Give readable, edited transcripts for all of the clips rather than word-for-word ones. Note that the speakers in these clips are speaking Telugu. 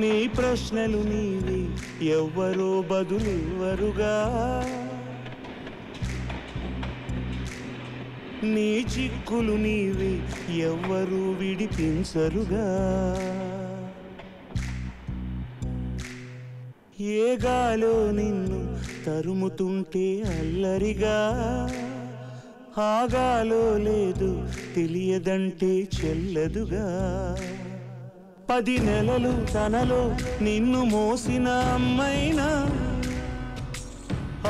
నీ ప్రశ్నలు నీవే ఎవ్వరో బదులివ్వరుగా నీ చిక్కులు నీవే ఎవ్వరూ విడిపించరుగా ఏ గాలో నిన్ను తరుముతుంటే అల్లరిగా ఆగాలో లేదు తెలియదంటే చెల్లదుగా 10 నెలలు తనలో నిన్ను మోసిన అమ్మైనా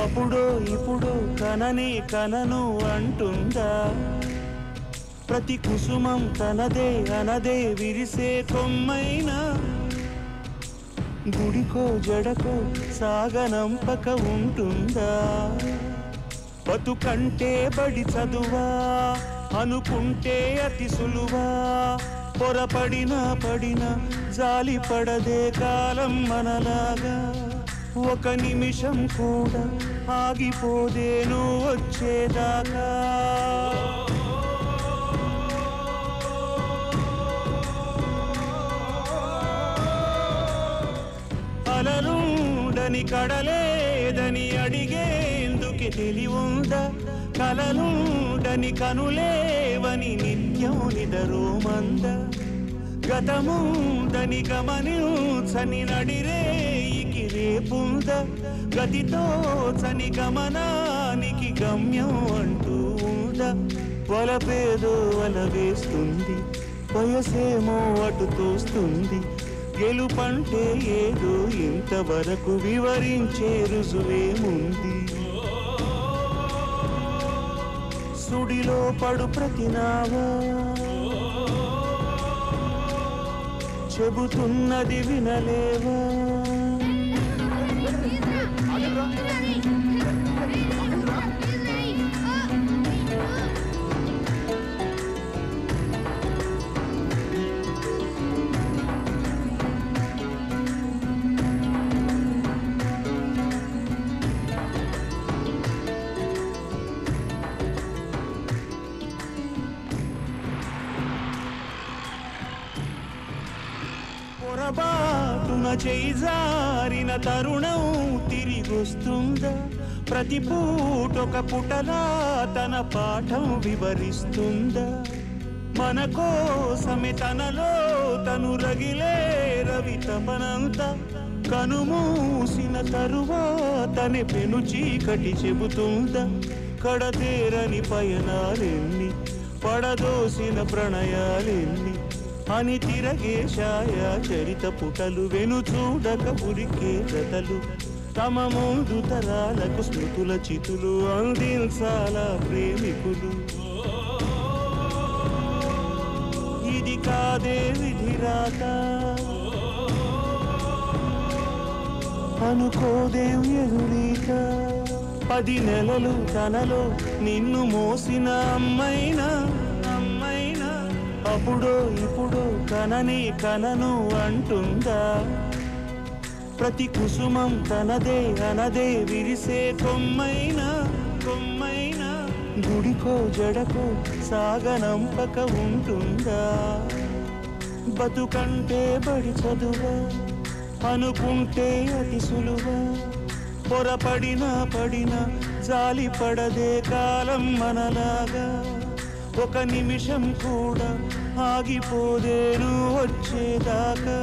అప్పుడో ఇప్పుడో కనని కనను అంటుందా ప్రతి కుసుమం తనదే అనదే విరిసే కొమ్మైనా గుడికో జడకో సాగనంపక ఉంటుందా బతుకంటే బడి చదువా అనుకుంటే అతి సులువా పొరపడినా పడినా జాలి పడదే కాలం మనలాగా ఒక నిమిషం కూడా ఆగిపోదేను వచ్చేదాకా అలలుండని కడలేదని అడిగేందుకు తెలివుందా కలలుండని కనులేవని నిత్యం నిదరోమంద గతముందని గమనించని నడిరేయికి రేపుంద గతితో చని గమనానికి గమ్యం అంటూ ఉందా వలపేదో వల వేస్తుంది వయసేమో అటు తోస్తుంది గెలుపంటే ఏదో ఇంతవరకు వివరించే రుజువేముంది సుడిలో పడు ప్రతినావా చెబుతున్నది వినలేవా పొరబాటున చేజారిన తరుణం తిరిగొస్తుందా ప్రతి పూటొక పుటలా తన పాఠం వివరిస్తుందా మన కోసమే తనలో తను రగిలే రవి తపనంతా కనుమూసిన తరువాతనే పెను చీకటి చెబుతుందా కడతేరని పయనాలెన్ని పడదోసిన ప్రణయాలెన్ని అని తిరగే ఛాయా చరిత పుటలు వెను చూడక ఉరికే జతలు తమ ముందు తరాలకు స్మృతుల చితులు అందించాలా ప్రేమికులు ఇది కాదే విధిరాత అనుకోదేం ఎదురీత 10 నెలలు తనలో నిన్ను మోసిన అమ్మైనా అప్పుడో ఇప్పుడో కనని కనను అంటుందా ప్రతి కుసుమం తనదే అనదే విరిసే కొమ్మైనా గుడికో జడకో సాగనంపక ఉంటుందా బతుకంటే బడి చదువా అనుకుంటే అతి సులువా పొరపడినా పడినా జాలి పడదే కాలం మనలాగా ఒక నిమిషం కూడా ఆగిపోదేను వచ్చేదాకా